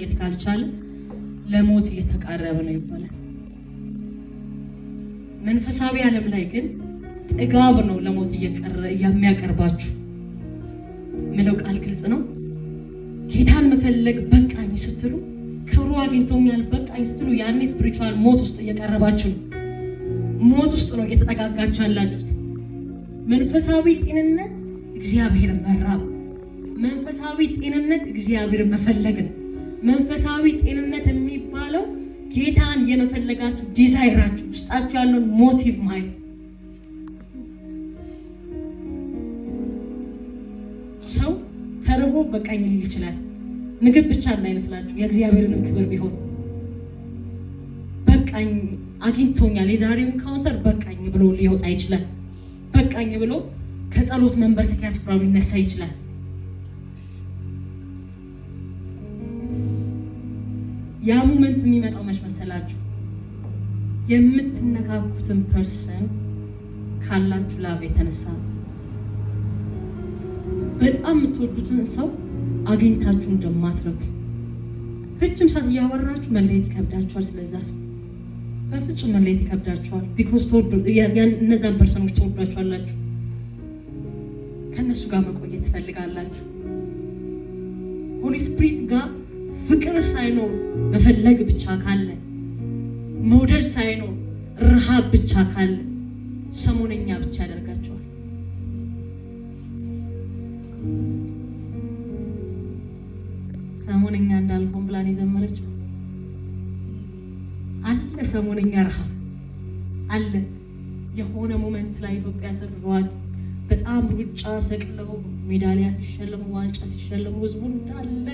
ማግኘት ካልቻለ ለሞት እየተቃረበ ነው ይባላል። መንፈሳዊ ዓለም ላይ ግን ጥጋብ ነው ለሞት የሚያቀርባችሁ። ምለው ቃል ግልጽ ነው። ጌታን መፈለግ በቃኝ ስትሉ፣ ክብሩ አግኝቶኛል በቃኝ ስትሉ፣ ያኔ ስፒሪቹዋል ሞት ውስጥ እየቀረባችሁ ነው። ሞት ውስጥ ነው እየተጠጋጋችሁ ያላችሁት። መንፈሳዊ ጤንነት እግዚአብሔርን መራብ፣ መንፈሳዊ ጤንነት እግዚአብሔርን መፈለግ ነው። መንፈሳዊ ጤንነት የሚባለው ጌታን የመፈለጋችሁ ዲዛይራችሁ ውስጣችሁ ያለውን ሞቲቭ ማየት። ሰው ተርቦ በቃኝ ሊል ይችላል። ምግብ ብቻ እንዳይመስላችሁ የእግዚአብሔርንም ክብር ቢሆን በቃኝ አግኝቶኛል የዛሬው ካውንተር በቃኝ ብሎ ሊወጣ ይችላል። በቃኝ ብሎ ከጸሎት መንበርከኪያ ስፍራው ሊነሳ ይችላል። ያ ሞመንት የሚመጣው መች መሰላችሁ? የምትነካኩትን ፐርሰን ካላችሁ ላቭ የተነሳ ነው። በጣም የምትወዱትን ሰው አግኝታችሁ እንደማትረኩ ረጅም ሰዓት እያወራችሁ መለየት ይከብዳችኋል። ስለዛ በፍጹም መለየት ይከብዳችኋል። ቢኮዝ እነዛን ፐርሰኖች ተወዷችኋላችሁ። ከነሱ ጋር መቆየት ትፈልጋላችሁ። ሆሊ ስፒሪት ጋር ፍቅር ሳይኖር መፈለግ ብቻ ካለ፣ መውደድ ሳይኖር ረሃብ ብቻ ካለ ሰሞነኛ ብቻ ያደርጋቸዋል። ሰሞነኛ እንዳልሆን ብላን የዘመረችው አለ። ሰሞነኛ ረሃብ አለ። የሆነ ሞመንት ላይ ኢትዮጵያ ስርዋድ በጣም ሩጫ ሰቅለው ሜዳሊያ ሲሸለሙ ዋንጫ ሲሸለሙ ህዝቡ እንዳለ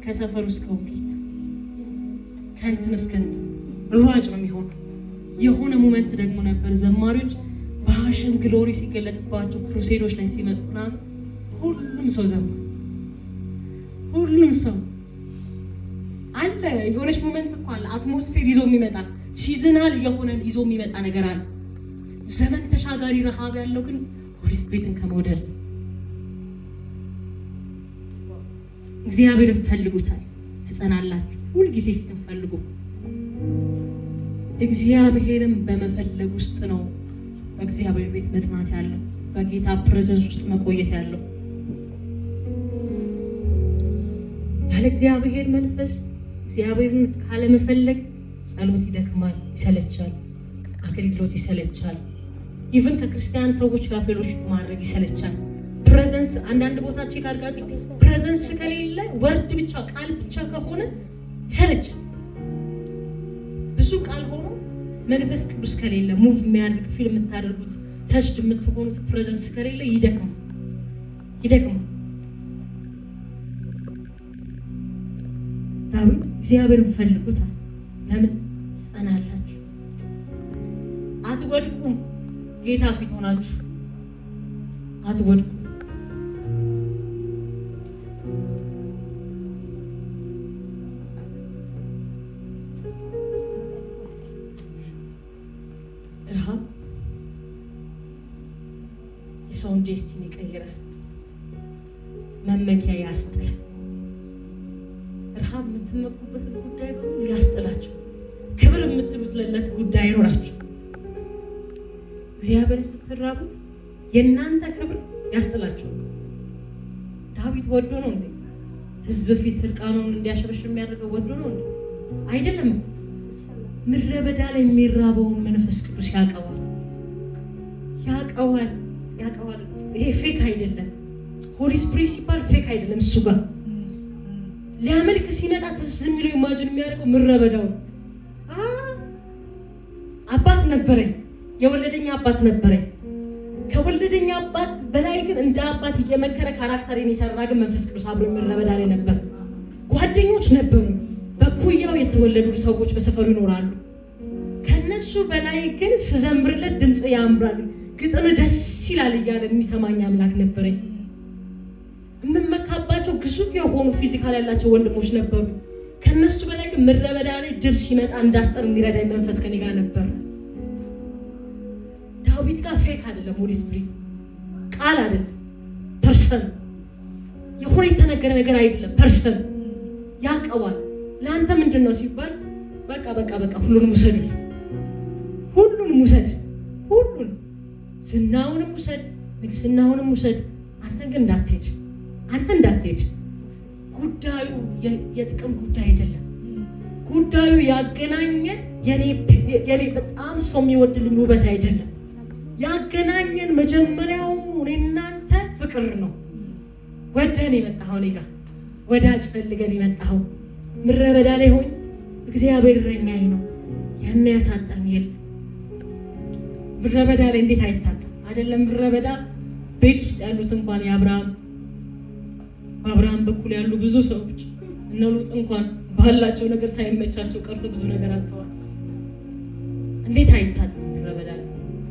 ከሰፈሩ እስከ ውቂት ከእንትን እስከ እንትን ሯጭ ነው የሚሆነው። የሆነ ሞመንት ደግሞ ነበር ዘማሪዎች በሀሽም ግሎሪ ሲገለጥባቸው ክሩሴዶች ላይ ሲመጡ ምናምን ሁሉም ሰው ዘማ፣ ሁሉም ሰው አለ። የሆነች ሞመንት እኮ አለ አትሞስፌር ይዞ የሚመጣ ሲዝናል የሆነን ይዞ የሚመጣ ነገር አለ። ዘመን ተሻጋሪ ረሃብ ያለው ግን ሆሊ ስፒሪትን ከመውደድ እግዚአብሔርን ፈልጉታል ትጸናላችሁ። ሁልጊዜ ፊትን ፈልጉ። እግዚአብሔርን በመፈለግ ውስጥ ነው በእግዚአብሔር ቤት መጽናት ያለው፣ በጌታ ፕሬዘንስ ውስጥ መቆየት ያለው። ያለ እግዚአብሔር መንፈስ እግዚአብሔርን ካለመፈለግ ጸሎት ይደክማል፣ ይሰለቻል፣ አገልግሎት ይሰለቻል። ኢቭን ከክርስቲያን ሰዎች ጋር ፌሎሺፕ ማድረግ ይሰለቻል። ፕሬዘንስ አንዳንድ ቦታ ቼክ አድርጋችሁ ፕሬዘንስ ከሌለ ወርድ ብቻ ቃል ብቻ ከሆነ ይሰለቻል። ብዙ ቃል ሆኖ መንፈስ ቅዱስ ከሌለ ሙቭ የሚያደርግ ፊልም የምታደርጉት ተስድ የምትሆኑት ፕሬዘንስ ከሌለ ይደክማል። ዳዊት እግዚአብሔርን ፈልጉታል። ለምን ትጸናላችሁ? አትወድቁም። ጌታ ፊት ሆናችሁ አትወድቁም። ረሃብ የሰውን ዴስቲኒ ይቀይራል። መመኪያ ያስጥላል። ረሃብ የምትመኩበት ጉዳይ በሙሉ ያስጥላችሁ። ክብር የምትሉት ለለት ጉዳይ አይኖራችሁ። እግዚአብሔር ስትራቡት የእናንተ ክብር ያስጥላችሁ። ዳዊት ወዶ ነው እንዴ ህዝብ ፊት እርቃኑን እንዲያሸበሽ የሚያደርገው? ወዶ ነው እንዴ? አይደለም። ምድረ በዳ ላይ የሚራበውን መንፈስ ቅዱስ ያቀዋል። ይሄ ፌክ አይደለም። ሆሊ ስፒሪት ሲባል ፌክ አይደለም። እሱ ጋር ሊያመልክ ሲመጣ ትዝ የሚለው ኢማጂን የሚያደርገው ምድረ በዳው አባት ነበረኝ፣ የወለደኛ አባት ነበረኝ። ከወለደኛ አባት በላይ ግን እንደ አባት እየመከረ ካራክተሬን የሰራ ግን መንፈስ ቅዱስ አብሮ ምድረ በዳ ላይ ነበር። ጓደኞች ነበሩ። በኩያው የተወለዱ ሰዎች በሰፈሩ ይኖራሉ። ከነሱ በላይ ግን ስዘምርለት ድምጽ ያምራል፣ ግጥም ደስ ይላል እያለ የሚሰማኝ አምላክ ነበረኝ። የምመካባቸው ግዙፍ የሆኑ ፊዚካል ያላቸው ወንድሞች ነበሩ። ከነሱ በላይ ግን ምድረ በዳ ላይ ድብ ሲመጣ እንዳስጠር የሚረዳኝ መንፈስ ከኔ ጋር ነበር። ዳዊት ጋር ፌክ አይደለም። ሆሊ ስፒሪት ቃል አይደለም፣ ፐርሰን። የሆነ የተነገረ ነገር አይደለም፣ ፐርሰን ያቀዋል። ለአንተ ምንድን ነው ሲባል በቃ ሁሉንም ውሰድ፣ ሁሉንም ውሰድ፣ ሁሉን ዝናውንም ውሰድ፣ ንግስናውንም ውሰድ፣ አንተ ግን እንዳትሄድ። ጉዳዩ የጥቅም ጉዳይ አይደለም። ጉዳዩ ያገናኘን የኔ በጣም ሰው የሚወድልኝ ውበት አይደለም። ያገናኘን መጀመሪያው እናንተ ፍቅር ነው። ወደን የመጣኸው እኔ ጋር ወዳጅ ፈልገን የመጣኸው ምድረ በዳ ላይ ሆኝ እግዚአብሔር እረኛዬ ነው ያን ያሳጣኝ የለም። ምድረ በዳ ላይ እንዴት አይታጣም አይደለም? ምድረ በዳ ቤት ውስጥ ያሉት እንኳን በአብርሃም በኩል ያሉ ብዙ ሰዎች እነ ሉጥ እንኳን ባላቸው ነገር ሳይመቻቸው ቀርቶ ብዙ ነገር አጥተዋል። እንዴት አይታጣም? ምድረ በዳ ላይ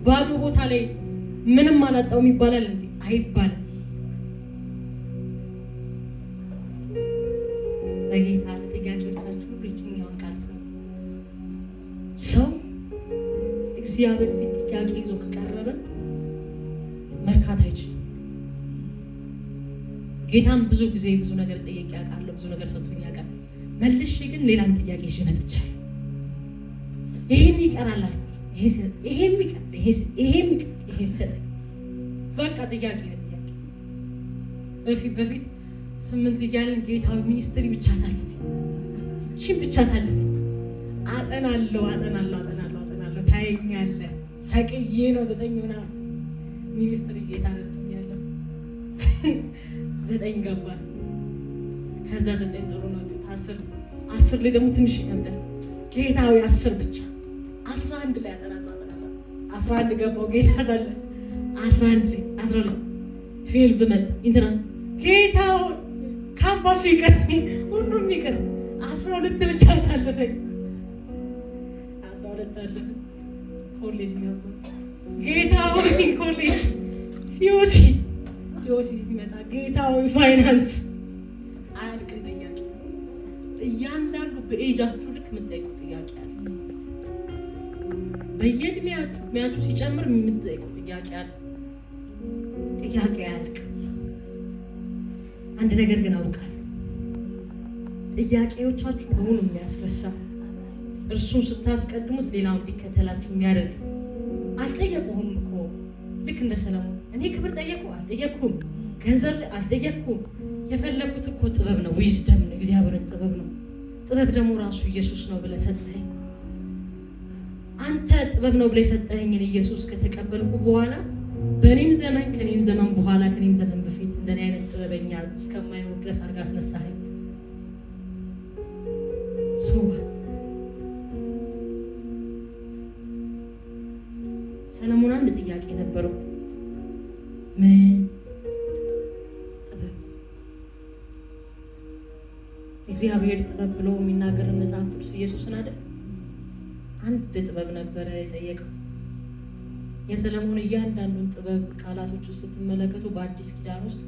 ባዶ ቦታ ላይ ምንም አላጣውም ይባላል እንዴ? አይባልም። በጌታ ለጥያቄዎቻችሁ ብቻኛውን ቃል ሰው እግዚአብሔር ፊት ጥያቄ ይዞ ከቀረበ መርካት አይችልም። ጌታም ብዙ ጊዜ ብዙ ነገር ጠየቅ ያውቃለሁ፣ ብዙ ነገር ሰጥቶኝ ያውቃል። መልሼ ግን ሌላም ጥያቄ ይዤ መጥቻለሁ። ይሄን ይቀራል አልኩ፣ ይሄን ይሰጠኝ። በቃ ጥያቄ በፊት 8 እያለን ጌታዊ ሚኒስትሪ ብቻ አሳልፈኝ፣ እሺን ብቻ አሳልፈኝ። አጠናለሁ ታየኛለህ። ሰቅዬ ነው 9 ምናምን ሚኒስትሪ ጌታ ነጥኛለሁ። 9 ገባን። ከዛ 9 ጥሩ ነው። 10 ላይ ደግሞ ትንሽ ይከብዳል። ጌታዊ 10 ብቻ 11 ላይ አጠናለሁ 11 ገባው ጌታ ሳለ 11 ላይ 12 መጣ ኢንትራንስ ጌታው ካምፓሱ ይቀር ሁሉም ይቀር 12 ብቻ አሳለፈኝ። 12 አለፈ። ኮሌጅ ገባ ጌታው ኮሌጅ ሲኦሲ ሲመጣ ጌታው ፋይናንስ አያልቅም ጥያቄ። እያንዳንዱ በኤጃችሁ ልክ የምትጠይቁት ጥያቄ አለ። በየእድሜያችሁ ሲጨምር የምትጠይቁት ጥያቄ አለ። ጥያቄ አያልቅም። አንድ ነገር ግን አውቃለሁ፣ ጥያቄዎቻችሁ በሙሉ የሚያስረሳ እርሱን ስታስቀድሙት ሌላው እንዲከተላችሁ የሚያደርግ። አልጠየቁህም እኮ ልክ እንደ ሰለሞን እኔ ክብር ጠየቁ አልጠየቅኩም፣ ገንዘብ አልጠየቅኩም። የፈለኩት እኮ ጥበብ ነው፣ ዊዝደም ነው፣ እግዚአብሔርን ጥበብ ነው። ጥበብ ደግሞ ራሱ ኢየሱስ ነው ብለህ ሰጠኸኝ። አንተ ጥበብ ነው ብለህ የሰጠኸኝን ኢየሱስ ከተቀበልኩ በኋላ በእኔም ዘመን ከኔም ዘመን በኋላ ከኔም ዘመን በፊት እንደኔ አይነት ጥበበኛ እስከማይኖር ድረስ አድርጋ አስነሳኸኝ። ሰለሞን አንድ ጥያቄ ነበረው። ምን ጥበብ? እግዚአብሔር ጥበብ ብሎ የሚናገር መጽሐፍ ቅዱስ ኢየሱስን አይደል? አንድ ጥበብ ነበረ የጠየቀው። የሰለሞን እያንዳንዱን ጥበብ ቃላቶች ስትመለከቱ በአዲስ ኪዳን ውስጥ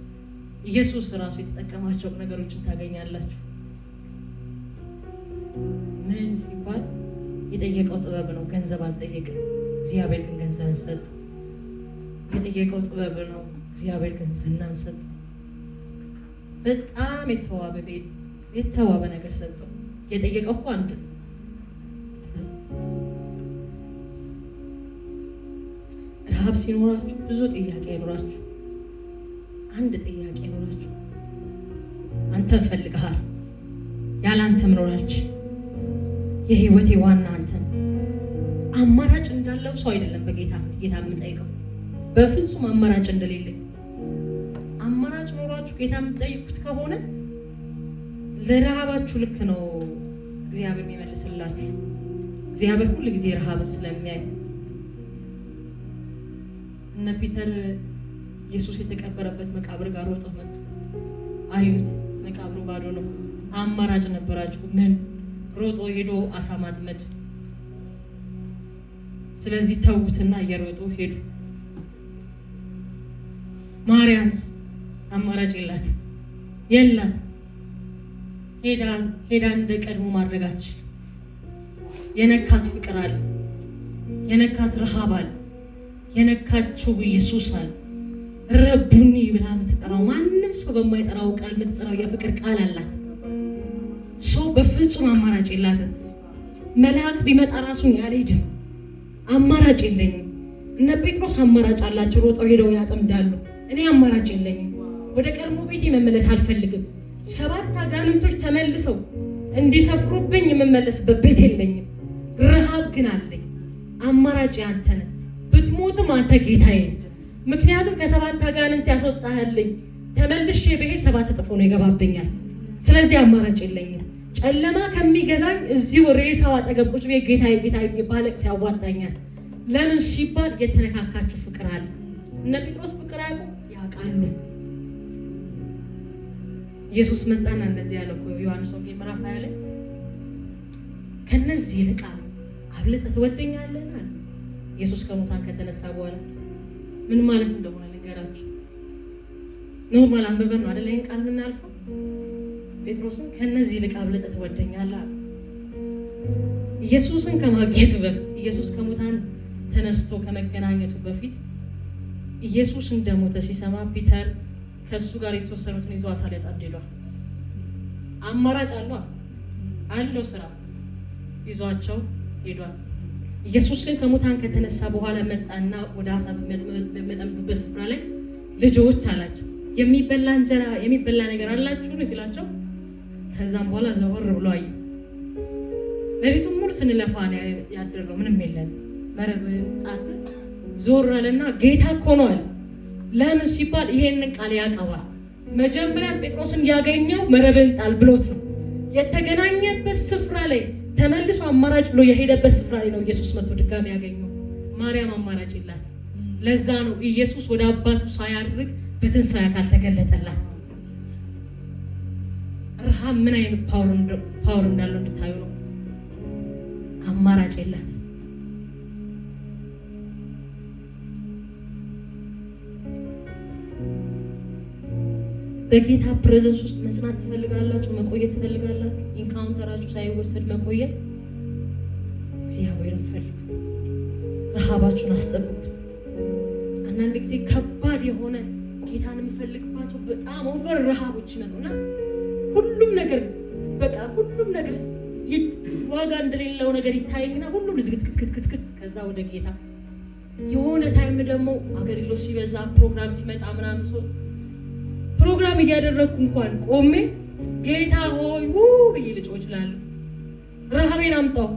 ኢየሱስ ራሱ የተጠቀማቸው ነገሮችን ታገኛላችሁ። ምን ሲባል የጠየቀው ጥበብ ነው፣ ገንዘብ አልጠየቅም። እግዚአብሔር ግን ገንዘብን ሰጠ። የጠየቀው ጥበብ ነው፣ እግዚአብሔር ግን ዝናን ሰጠ። በጣም የተዋበ ቤት፣ የተዋበ ነገር ሰጠው። የጠየቀው እኮ አንድ ነው። ረሃብ ሲኖራችሁ ብዙ ጥያቄ ይኖራችሁ፣ አንድ ጥያቄ ይኖራችሁ፣ አንተን ፈልገሃል፣ ያለ አንተ ምኖራች የህይወቴ ዋና አንተን። አማራጭ እንዳለው ሰው አይደለም በጌታ የምጠይቀው፣ በፍጹም አማራጭ እንደሌለኝ። አማራጭ ኖሯችሁ ጌታ የምትጠይቁት ከሆነ ለረሃባችሁ ልክ ነው እግዚአብሔር የሚመልስላችሁ። እግዚአብሔር ሁሉ ጊዜ ረሃብ ስለሚያይ እነ ፒተር ኢየሱስ የተቀበረበት መቃብር ጋር ሮጠው መጡ። አዩት፣ መቃብሩ ባዶ ነው። አማራጭ ነበራችሁ። ምን? ሮጦ ሄዶ አሳ ማጥመድ። ስለዚህ ተውትና እየሮጡ ሄዱ። ማርያምስ አማራጭ የላት። ሄዳ እንደ ቀድሞ ማድረግ አትችልም። የነካት ፍቅር አለ፣ የነካት ረሃብ አለ፣ የነካቸው ኢየሱስ አለ። ረቡኒ ብላ የምትጠራው ማንም ሰው በማይጠራው ቃል የምትጠራው የፍቅር ቃል አላት። ሰው በፍጹም አማራጭ የላትም። መልአክ ቢመጣ ራሱን ያልሄድም አማራጭ የለኝም። እነ ጴጥሮስ አማራጭ አላቸው፣ ሮጠው ሄደው ያጠምዳሉ። እኔ አማራጭ የለኝም። ወደ ቀድሞ ቤቴ መመለስ አልፈልግም። 7 አጋንንቶች ተመልሰው እንዲሰፍሩብኝ የምመለስበት ቤት የለኝም። ረሃብ ግን አለኝ። አማራጭ አንተ ነህ። ብትሞትም አንተ ጌታዬ ነህ። ምክንያቱም ከ7 አጋንንት ያስወጣህልኝ ተመልሼ ብሄድ 7 እጥፍ ሆኖ ይገባብኛል። ስለዚህ አማራጭ የለኝም። ጨለማ ከሚገዛኝ እዚሁ ሬሳው አጠገብ ቁጭ ብዬ ጌታዬ ጌታዬ ባለቅስ ያዋጣኛል። ለምን ሲባል የተነካካችሁ ፍቅር አለ። እነ ጴጥሮስ ፍቅር ያውቃሉ። ኢየሱስ መጣና እንደዚህ ያለው ዮሐንስ ወንጌል ምዕራፍ 20 ላይ ከነዚህ ይልቅ አብልጠህ ትወደኛለህ አለ። ኢየሱስ ከሙታን ከተነሳ በኋላ ምን ማለት እንደሆነ ልንገራችሁ። ኖርማል አንበበን ነው አይደል? ይሄን ቃል የምናልፈው። ጴጥሮስን ከነዚህ ይልቅ አብልጠህ ትወደኛለህ አለ። ኢየሱስን ከማግኘቱ በፊት ኢየሱስ ከሙታን ተነስቶ ከመገናኘቱ በፊት ኢየሱስ እንደሞተ ሲሰማ ፒተር ከሱ ጋር የተወሰኑትን ይዞ አሳ ሊያጠምድ ሄዷል። አማራጭ አለው ስራ ይዟቸው ሄዷል። ኢየሱስ ግን ከሙታን ከተነሳ በኋላ መጣና ወደ አሳ በሚያጠምዱበት ስፍራ ላይ ልጆች አላቸው፣ የሚበላ እንጀራ የሚበላ ነገር አላችሁ ሲላቸው፣ ከዛም በኋላ ዘወር ብሎ አዩ። ሌሊቱን ሙሉ ስንለፋ ያደረው ምንም የለን። መረብ ጣስ ዞር አለና ጌታ እኮ ነው አለ። ለምን ሲባል ይሄንን ቃል ያቀባል። መጀመሪያ ጴጥሮስን ያገኘው መረብን ጣል ብሎት ነው። የተገናኘበት ስፍራ ላይ ተመልሶ አማራጭ ብሎ የሄደበት ስፍራ ላይ ነው ኢየሱስ መጥቶ ድጋሚ ያገኘው። ማርያም አማራጭ የላት። ለዛ ነው ኢየሱስ ወደ አባቱ ሳያርግ በትንሣኤ አካል ተገለጠላት። ረሃብ ምን አይነት ፓወር እንዳለው እንድታዩ ነው። አማራጭ የላት። በጌታ ፕሬዘንስ ውስጥ መጽናት ትፈልጋላችሁ? መቆየት ትፈልጋላችሁ? ኢንካውንተራችሁ ሳይወሰድ መቆየት? እግዚአብሔርን ፈልጉት። ረሃባችሁን አስጠብቁት። አንዳንድ ጊዜ ከባድ የሆነ ጌታን የምፈልግባቸው በጣም ኦቨር ረሃቦች ይመጡና ሁሉም ነገር ዋጋ እንደሌለው ነገር ይታየኝና ሁሉም ዝግትክትክትክት ከዛ ወደ ጌታ የሆነ ታይም ደግሞ አገልግሎት ሲበዛ ፕሮግራም ሲመጣ ምናምን ሰው ፕሮግራም እያደረግኩ እንኳን ቆሜ ጌታ ሆይ ብዬ ልጮህ እችላለሁ። ረሃቤን አምጣው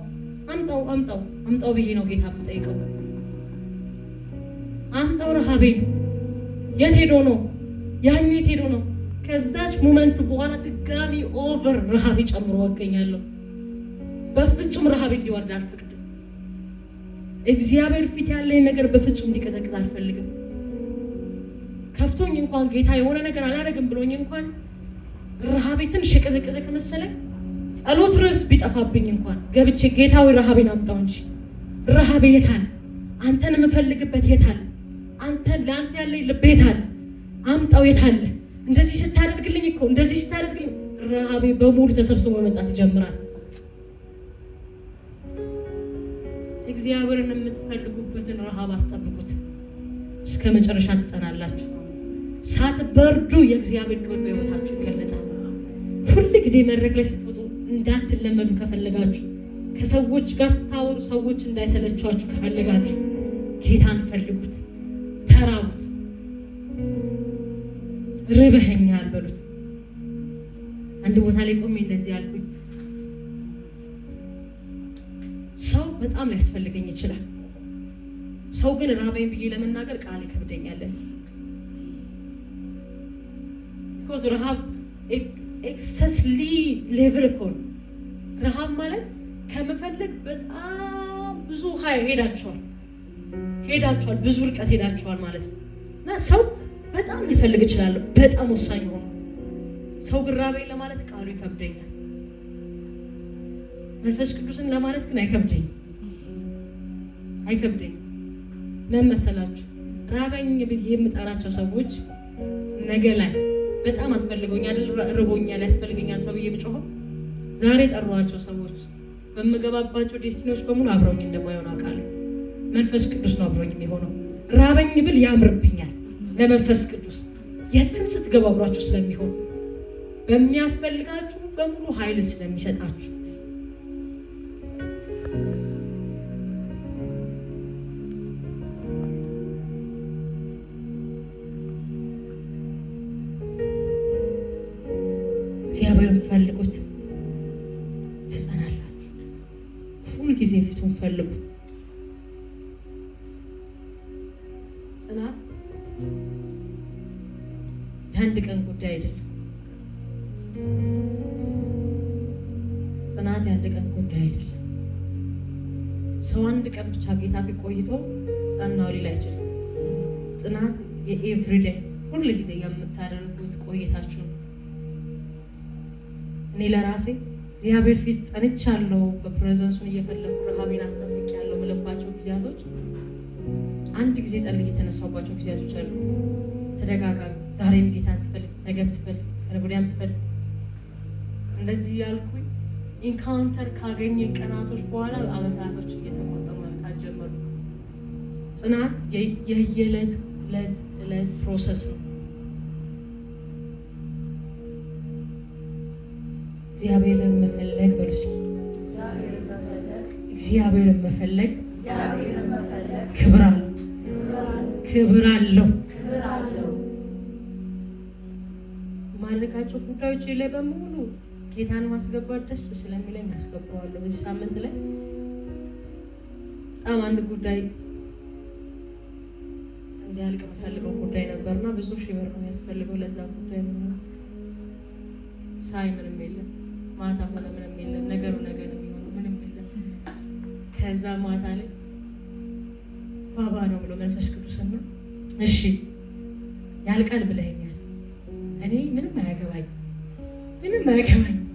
ብዬ ነው ጌታ የምጠይቀው። አምጣው ረሃቤን። የት ሄዶ ነው ያኛው? የት ሄዶ ነው? ከዛች ሞመንት በኋላ ድጋሚ ኦቨር ረሃቤ ጨምሮ ወገኛለሁ። በፍጹም ረሃቤ እንዲወርድ አልፈቅድም። እግዚአብሔር ፊት ያለኝ ነገር በፍጹም እንዲቀዘቅዝ አልፈልግም። ከፍቶኝ እንኳን ጌታ የሆነ ነገር አላደርግም ብሎኝ እንኳን ረሃቤ ትንሽ የቀዘቀዘ ከመሰለኝ ጸሎት ርዕስ ቢጠፋብኝ እንኳን ገብቼ ጌታዊ ረሃቤን አምጣው እንጂ ረሃቤ የት አለ? አንተን የምፈልግበት የት አለ? አንተን ለአንተ ያለኝ ልብ የት አለ? አምጣው የት አለ? እንደዚህ ስታደርግልኝ ረሃቤ በሙሉ ተሰብስቦ መምጣት ይጀምራል። እግዚአብሔርን የምትፈልጉበትን ረሃብ አስጠብቁት። እስከ መጨረሻ ትጸናላችሁ። ሳትበርዱ የእግዚአብሔር ክብር በሕይወታችሁ ይገለጣል። ሁል ጊዜ መድረክ ላይ ስትወጡ እንዳትለመዱ ከፈለጋችሁ፣ ከሰዎች ጋር ስታወሩ ሰዎች እንዳይሰለቿችሁ ከፈለጋችሁ ጌታን ፈልጉት፣ ተራቡት። ርበኸኛል በሉት። አንድ ቦታ ላይ ቆሜ እንደዚህ ያልኩኝ፣ ሰው በጣም ሊያስፈልገኝ ይችላል። ሰው ግን ራበኝ ብዬ ለመናገር ቃል ይከብደኛል። ቢኮዝ ረሃብ ኤክሰስሊ ሌቭል እኮ ነው። ረሃብ ማለት ከመፈለግ በጣም ብዙ ሄዳችኋል፣ ብዙ ርቀት ሄዳችኋል ማለት ነው። እና ሰው በጣም ሊፈልግ ይችላል፣ በጣም ወሳኝ ሆኖ ሰው ግን ራበኝ ለማለት ቃሉ ይከብደኛል። መንፈስ ቅዱስን ለማለት ግን አይከብደኝም። ለምን መሰላችሁ? ራበኝ ብዬ የምጠራቸው ሰዎች ነገ ላይ በጣም አስፈልገውኛል፣ ርቦኛል፣ ያስፈልገኛል ሰው ብዬ ብጮህ ዛሬ ጠሯቸው ሰዎች በምገባባቸው ዴስቲኒዎች በሙሉ አብረውኝ እንደማይሆን አውቃለሁ። መንፈስ ቅዱስ ነው አብሮኝ የሚሆነው። ራበኝ ብል ያምርብኛል። ለመንፈስ ቅዱስ የትም ስትገባ አብሯችሁ ስለሚሆን በሚያስፈልጋችሁ በሙሉ ኃይል ስለሚሰጣችሁ እግዚአብሔርን ፈልጉት ትጸናላችሁ። ሁልጊዜ ፊቱን ፈልጉት። ጽናት የአንድ ቀን ጉዳይ አይደለም። ጽናት የአንድ ቀን ጉዳይ አይደለም። ሰው አንድ ቀን ብቻ ጌታ ፊት ቆይቶ ጸናው ሊል አይችልም። ጽናት የኤቭሪዴይ ሁል ጊዜ የምታደርጉት ቆይታችሁ ነው። እኔ ለራሴ እግዚአብሔር ፊት ጸንቻለሁ፣ በፕሬዘንሱን እየፈለኩ ረሃቤን አስጠብቄያለሁ የምልባቸው ጊዜያቶች አንድ ጊዜ ጸልዬ የተነሳሁባቸው ጊዜያቶች አሉ። ተደጋጋሚ ዛሬም ጌታን ስፈልግ፣ ነገም ስፈልግ፣ ከነገ ወዲያም ስፈልግ እንደዚህ ያልኩኝ ኢንካውንተር ካገኘ ቀናቶች በኋላ አመታቶች እየተቆጠሩ መምጣት ጀመሩ። ጽናት የየዕለት ዕለት ፕሮሰስ ነው። እግዚአብሔርን መፈለግ በሉ እስኪ። እግዚአብሔርን መፈለግ ክብር አለው። ክብር አለው። ማድረጋቸው ጉዳዮች ላይ በሙሉ ጌታን ማስገባት ደስ ስለሚለኝ ያስገባዋለሁ። በዚህ ሳምንት ላይ በጣም አንድ ጉዳይ እንዲያልቅ የምፈልገው ጉዳይ ነበርና ብዙ ሺህ ብር ነው ያስፈልገው ለዛ ጉዳይ ነው። ሳይ ምንም የለም፣ ማታ ሆነ ምንም የለም፣ ነገሩ ነገ ነው የሚሆነው፣ ምንም የለም። ከዛ ማታ ላይ ባባ ነው ብሎ መንፈስ ቅዱስና እሺ ያልቃል ብለኸኛል፣ እኔ ምንም አያገባኝ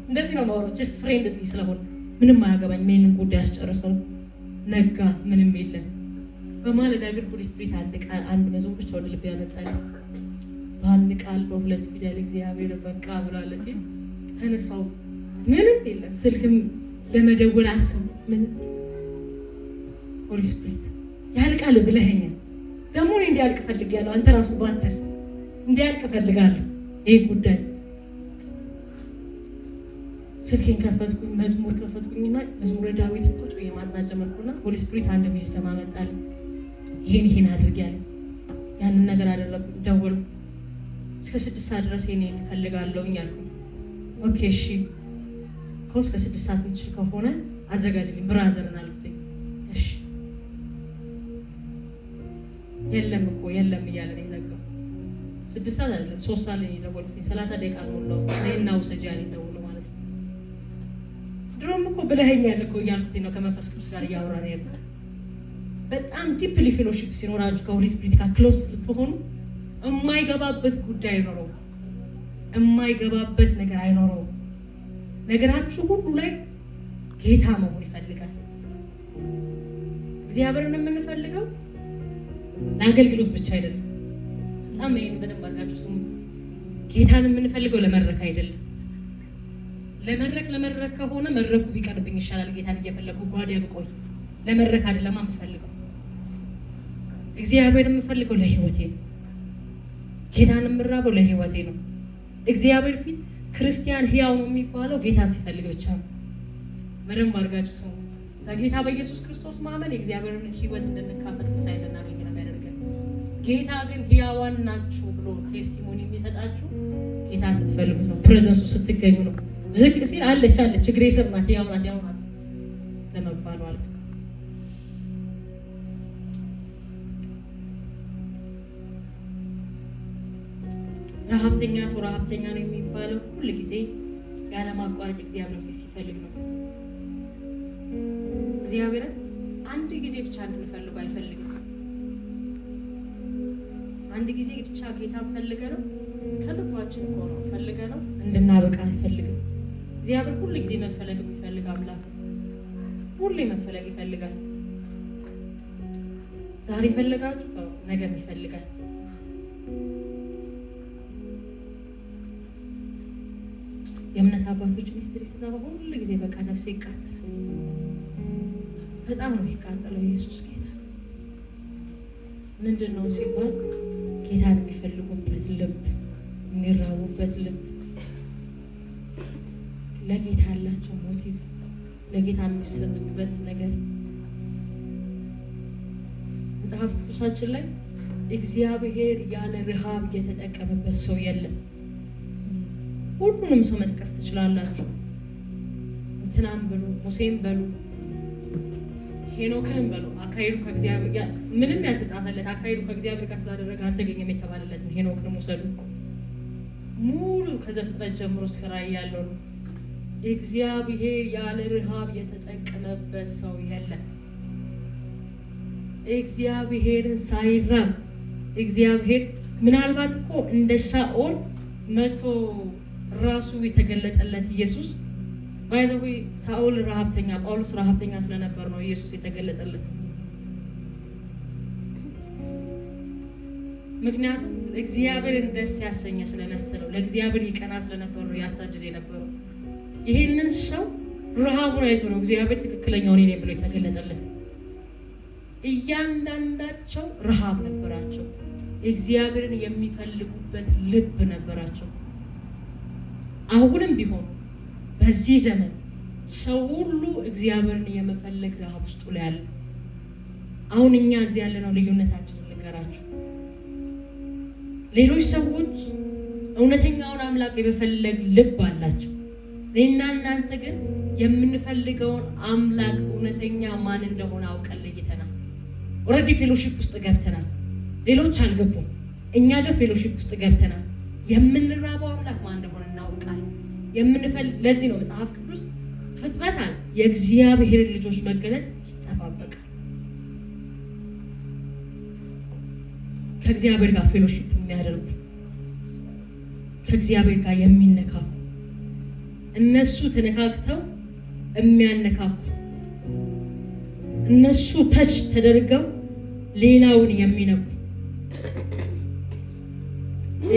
እንደዚህ ነው ማውራት ጀስት ፍሬንድሊ ስለሆነ ምንም አያገባኝ፣ ምንም ጉዳይ አስጨርሰው ነጋ፣ ምንም የለም። በማለዳ ግን ሆሊ ስፒሪት አንድ መዝሙር ብቻ ወደ ልብ ያመጣል። በአንድ ቃል በሁለት ፊደል እግዚአብሔር በቃ ብሏል ሲል ተነሳው። ምንም የለም፣ ስልክም ለመደወል አስብ ምን ሆሊ ስፒሪት ያልቃል ብለኸኛል፣ ደግሞ እንዲያልቅ ፈልጋለሁ፣ አንተ ራሱ ባተር እንዲያልቅ ፈልጋለሁ ይሄ ጉዳይ። ስልኬን ከፈትኩኝ፣ መዝሙር ከፈትኩኝና መዝሙረ ዳዊትን ቁጭ ብዬ ማጥናት ጀመርኩና ሆሊ ስፒሪት አንድ ቪዚት ማመጣል፣ ይሄን አድርግ ያለ ያንን ነገር አደረኩ። ደወልኩ። እስከ 6 ሰዓት ድረስ ይሄን ፈልጋለሁኝ አልኩኝ። ኦኬ እሺ እስከ 6 ሰዓት ምንችል ከሆነ አዘጋጅልኝ ብራዘርን አልኩኝ። እሺ የለም እያለ ነው የዘጋው። 6 ሰዓት አይደለም 3 ሰዓት ላይ ደወልኩኝ። 30 ደቂቃ ሞላው። እኔና ውሰጂ ያለኝ ደውሎ ማለት ነው። ድሮም እኮ ብለኸኛል እኮ እያልኩኝ ነው ከመንፈስ ቅዱስ ጋር እያወራን ያለው። በጣም ዲፕሊ ፌሎሺፕ ሲኖራችሁ ከሆሊ ስፒሪት ጋር ክሎዝ ልትሆኑ የማይገባበት ጉዳይ አይኖረውም፣ የማይገባበት ነገር አይኖረውም። ነገራችሁ ሁሉ ላይ ጌታ መሆን ይፈልጋል። እግዚአብሔርን የምንፈልገው ለአገልግሎት ብቻ አይደለም። በጣም ይሄን በደንብ አድርጋችሁ ስሙ። ጌታን የምንፈልገው ለመድረክ አይደለም። ለመድረክ ከሆነ መድረኩ ቢቀርብኝ ይሻላል። ጌታን እየፈለጉ ጓዳ ብቆይ ለመድረክ አይደለም የምፈልገው። እግዚአብሔርን የምፈልገው ለህይወቴ ነው። ጌታን የምራበው ለህይወቴ ነው። እግዚአብሔር ፊት ክርስቲያን ህያው ነው የሚባለው ጌታን ሲፈልግ ብቻ ነው። በደንብ አድርጋችሁ ስሙ። በጌታ በኢየሱስ ክርስቶስ ማመን የእግዚአብሔርን ህይወት እንድንካፈል ትንሣኤ እንድናገኝ ነው የሚያደርገን። ጌታ ግን ህያዋን ናችሁ ብሎ ቴስቲሞኒ የሚሰጣችሁ ጌታን ስትፈልጉት ነው፣ ፕሬዘንሱ ስትገኙ ነው። ዝቅ ሲል አለች እግሬ ስር ናት፣ ህያው ናት ለመባል ማለት ነው። ረሀብተኛ ሰው ረሀብተኛ ነው የሚባለው ሁል ጊዜ ያለማቋረጥ እግዚአብሔር ፊት ሲፈልግ ነው። እግዚአብሔርን አንድ ጊዜ ብቻ እንድንፈልገው አይፈልግም። አንድ ጊዜ ብቻ ጌታን ፈልገ ነው ከልባችን እኮ ነው ፈልገ ነው እንድናበቃ አይፈልግም። እግዚአብሔር ሁል ጊዜ መፈለግ የሚፈልግ አምላክ፣ ሁሌ መፈለግ ይፈልጋል። ዛሬ ፈለጋችሁ ነገም ይፈልጋል። የእምነት አባቶች ሚኒስትሪ ሲሰራ ሁሉ ጊዜ በቃ ነፍሴ ይቃጠላል። በጣም ነው የሚቃጠለው። ኢየሱስ ጌታ ምንድን ነው ሲባል ጌታን የሚፈልጉበት ልብ፣ የሚራቡበት ልብ፣ ለጌታ ያላቸው ሞቲቭ፣ ለጌታ የሚሰጡበት ነገር መጽሐፍ ቅዱሳችን ላይ እግዚአብሔር ያለ ረሃብ የተጠቀመበት ሰው የለም። ሁሉንም ሰው መጥቀስ ትችላላችሁ። እንትናም በሉ፣ ሙሴም በሉ፣ ሄኖክንም በሉ። አካሄዱ ከእግዚአብሔር ምንም ያልተጻፈለት አካሄዱ ከእግዚአብሔር ጋር ስላደረገ አልተገኘም የተባለለትን ሄኖክንም ውሰዱ። ሙሉ ከዘፍጥረት ጀምሮ እስከ ራእይ ያለው ነው። እግዚአብሔር ያለ ረሃብ የተጠቀመበት ሰው የለም። እግዚአብሔርን ሳይራብ እግዚአብሔር ምናልባት እኮ እንደ ሳኦል መቶ ራሱ የተገለጠለት ኢየሱስ ባይዘው ሳኦል ረሃብተኛ፣ ጳውሎስ ረሃብተኛ ስለነበር ነው ኢየሱስ የተገለጠለት። ምክንያቱም እግዚአብሔርን ደስ ያሰኘ ስለመሰለው ለእግዚአብሔር ይቀና ስለነበር ነው ያሳድድ የነበረው። ይሄንን ሰው ረሃቡን አይቶ ነው እግዚአብሔር ትክክለኛውን እኔ ብሎ የተገለጠለት። እያንዳንዳቸው ረሃብ ነበራቸው። እግዚአብሔርን የሚፈልጉበት ልብ ነበራቸው። አሁንም ቢሆን በዚህ ዘመን ሰው ሁሉ እግዚአብሔርን የመፈለግ ረሃብ ውስጡ ላይ አለ። አሁን እኛ እዚህ ያለነው ልዩነታችንን ልንገራችሁ። ሌሎች ሰዎች እውነተኛውን አምላክ የመፈለግ ልብ አላቸው። እኔና እናንተ ግን የምንፈልገውን አምላክ እውነተኛ ማን እንደሆነ አውቀን ለይተናል። ኦልሬዲ ፌሎሺፕ ውስጥ ገብተናል። ሌሎች አልገቡም። እኛ ግን ፌሎሺፕ ውስጥ ገብተናል። የምንራበው አምላክ ማን እንደሆነ እናውቃለን። ለዚህ ነው መጽሐፍ ቅዱስ ፍጥረታት የእግዚአብሔር ልጆች መገለጥ ይጠባበቃል። ከእግዚአብሔር ጋር ፌሎሺፕ የሚያደርጉ ከእግዚአብሔር ጋር የሚነካኩ እነሱ ተነካክተው የሚያነካኩ እነሱ ተች ተደርገው ሌላውን የሚነኩ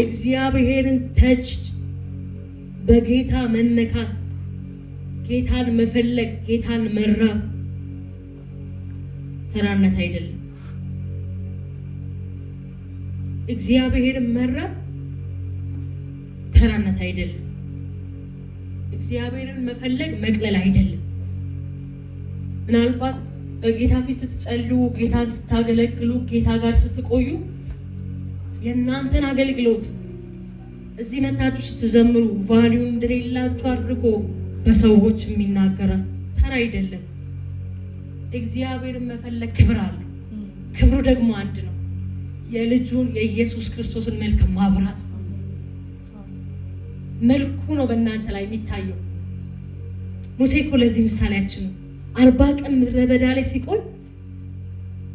እግዚአብሔርን ተች በጌታ መነካት፣ ጌታን መፈለግ፣ ጌታን መራብ ተራነት አይደለም። እግዚአብሔርን መራብ ተራነት አይደለም። እግዚአብሔርን መፈለግ መቅለል አይደለም። ምናልባት በጌታ ፊት ስትጸልዩ፣ ጌታን ስታገለግሉ፣ ጌታ ጋር ስትቆዩ የእናንተን አገልግሎት እዚህ መታችሁ ስትዘምሩ ቫልዩ እንደሌላችሁ አድርጎ በሰዎች የሚናገራል ተራ አይደለም። እግዚአብሔርን መፈለግ ክብር አለ። ክብሩ ደግሞ አንድ ነው፣ የልጁን የኢየሱስ ክርስቶስን መልክ ማብራት። መልኩ ነው በእናንተ ላይ የሚታየው። ሙሴ እኮ ለዚህ ምሳሌያችን ነው። 40 ቀን ምድረ በዳ ላይ ሲቆይ